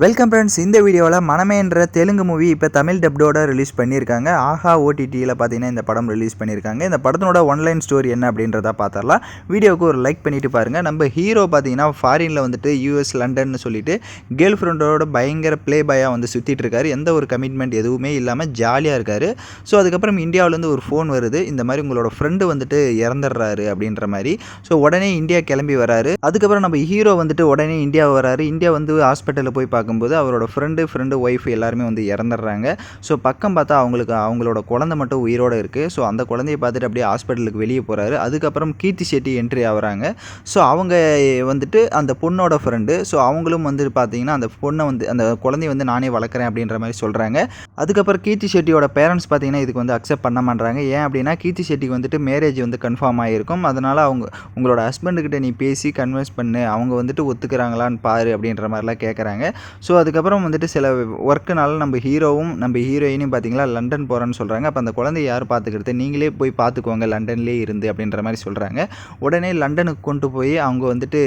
Welcome friends. இந்த வீடியோவில் மனமே என்ற தெலுங்கு மூவி இப்போ தமிழ் டப்டோட ரிலீஸ் பண்ணியிருக்காங்க. ஆஹா ஓடிடியில் பார்த்தீங்கன்னா இந்த படம் ரிலீஸ் பண்ணியிருக்காங்க. இந்த படத்தினோட ஒன்லைன் ஸ்டோரி என்ன அப்படின்றத பார்த்துடலாம். வீடியோவுக்கு ஒரு லைக் பண்ணிட்டு பாருங்கள். நம்ம ஹீரோ பார்த்தீங்கன்னா ஃபாரினில் வந்துட்டு யூஎஸ் லண்டன்னு சொல்லிட்டு கேர்ள் ஃப்ரெண்டோட பயங்கர ப்ளே பாயாக வந்து சுற்றிட்டு இருக்காரு. எந்த ஒரு கமிட்மெண்ட் எதுவுமே இல்லாமல் ஜாலியாக இருக்கார். ஸோ அதுக்கப்புறம் இந்தியாவிலேருந்து ஒரு ஃபோன் வருது, இந்த மாதிரி உங்களோட ஃப்ரெண்டு வந்துட்டு இறந்துடுறாரு அப்படின்ற மாதிரி. ஸோ உடனே இந்தியா கிளம்பி வராரு. அதுக்கப்புறம் நம்ம ஹீரோ வந்துட்டு உடனே இந்தியா வராரு. இந்தியா வந்து ஹாஸ்பிட்டலில் போய் பார்க்கும்போது அவரோட ஃப்ரெண்டு ஒய்ஃப் எல்லாருமே வந்து இறந்துடுறாங்க. ஸோ பக்கம் பார்த்தா அவங்களோட குழந்தை மட்டும் உயிரோடு இருக்குது. ஸோ அந்த குழந்தைய பார்த்துட்டு அப்படியே ஹாஸ்பிட்டலுக்கு வெளியே போகிறாரு. அதுக்கப்புறம் கீர்த்தி செட்டி என்ட்ரி ஆகுறாங்க. ஸோ அவங்க வந்துட்டு அந்த பொண்ணோட ஃப்ரெண்டு. ஸோ அவங்களும் வந்து பார்த்தீங்கன்னா அந்த பொண்ணை வந்து அந்த குழந்தைய வந்து நானே வளர்க்குறேன் அப்படின்ற மாதிரி சொல்கிறாங்க. அதுக்கப்புறம் கீர்த்தி செட்டியோட பேரண்ட்ஸ் பார்த்தீங்கன்னா இதுக்கு வந்து அக்செப்ட் பண்ண மாட்டாங்க. ஏன் அப்படின்னா கீர்த்தி செட்டிக்கு வந்துட்டு மேரேஜ் வந்து கன்ஃபார்ம் ஆகிருக்கும். அதனால் உங்களோட ஹஸ்பண்டுக்கிட்ட நீ பேசி கன்வின்ஸ் பண்ணு, அவங்க வந்துட்டு ஒத்துக்கிறாங்களான்னு பாரு அப்படின்ற மாதிரிலாம் கேட்குறாங்க. ஸோ அதுக்கப்புறம் வந்துட்டு சில ஒர்க்குனால நம்ம ஹீரோவும் நம்ம ஹீரோயினையும் பார்த்தீங்களா லண்டன் போகிறேன்னு சொல்கிறாங்க. அப்போ அந்த குழந்தைய யார் பார்த்துக்கிறது, நீங்களே போய் பார்த்துக்கோங்க லண்டன்லேயே இருந்து அப்படின்ற மாதிரி சொல்கிறாங்க. உடனே லண்டனுக்கு கொண்டு போய் அவங்க வந்துட்டு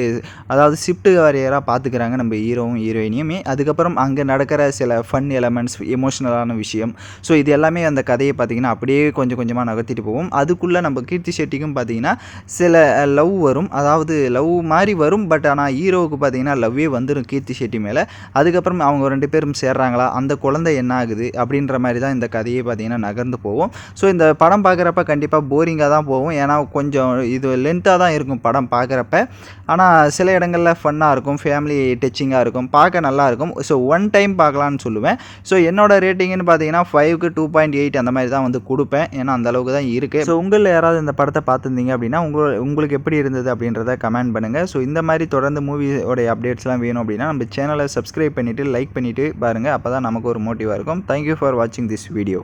அதாவது ஷிஃப்ட் வாரியராக பார்த்துக்கிறாங்க நம்ம ஹீரோவும் ஹீரோயினையுமே. அதுக்கப்புறம் அங்கே நடக்கிற சில ஃபன் எலமெண்ட்ஸ், எமோஷ்னலான விஷயம், ஸோ இது எல்லாமே அந்த கதையை பார்த்திங்கன்னா அப்படியே கொஞ்சம் கொஞ்சமாக நகர்த்திட்டு போவோம். அதுக்குள்ளே நம்ம கீர்த்தி செட்டிக்கும் பார்த்திங்கன்னா சில லவ் வரும், அதாவது லவ் மாதிரி வரும். பட் ஆனால் ஹீரோவுக்கு பார்த்திங்கன்னா லவ்வே வந்துடும் கீர்த்தி செட்டி மேலே. அதுக்கப்புறம் அவங்க 2 பேரும் சேர்றாங்களா, அந்த குழந்தை என்ன ஆகுது அப்படின்ற மாதிரி தான் இந்த கதையை பார்த்திங்கன்னா நகர்ந்து போவோம். ஸோ இந்த படம் பார்க்குறப்ப கண்டிப்பாக போரிங்காக தான் போகும். ஏன்னா கொஞ்சம் இது லென்த்தாக தான் இருக்கும் படம் பார்க்குறப்ப. ஆனால் சில இடங்களில் ஃபன்னாக இருக்கும், ஃபேமிலி டச்சிங்காக இருக்கும், பார்க்க நல்லாயிருக்கும். ஸோ ஒன் டைம் பார்க்கலான்னு சொல்லுவேன். ஸோ என்னோடய ரேட்டிங்னு பார்த்தீங்கன்னா 5க்கு 2.8 அந்த மாதிரி தான் வந்து கொடுப்பேன். ஏன்னா அந்தளவுக்கு தான் இருக்குது. ஸோ உங்களில் யாராவது இந்த படத்தை பார்த்துருந்தீங்க அப்படின்னா உங்களுக்கு எப்படி இருந்தது அப்படின்றத கமெண்ட் பண்ணுங்கள். ஸோ இந்த மாதிரி தொடர்ந்து மூவியோடைய அப்டேட்ஸ்லாம் வேணும் அப்படின்னா நம்ம சேனலை சப்ஸ்கிரைப் பண்ணிவிட்டு லைக் பண்ணிவிட்டு பாருங்கள். அப்போ தான் நமக்கு ஒரு மோட்டிவாக இருக்கும். தேங்க்யூ ஃபார் வாட்சிங் திஸ் வீடியோ.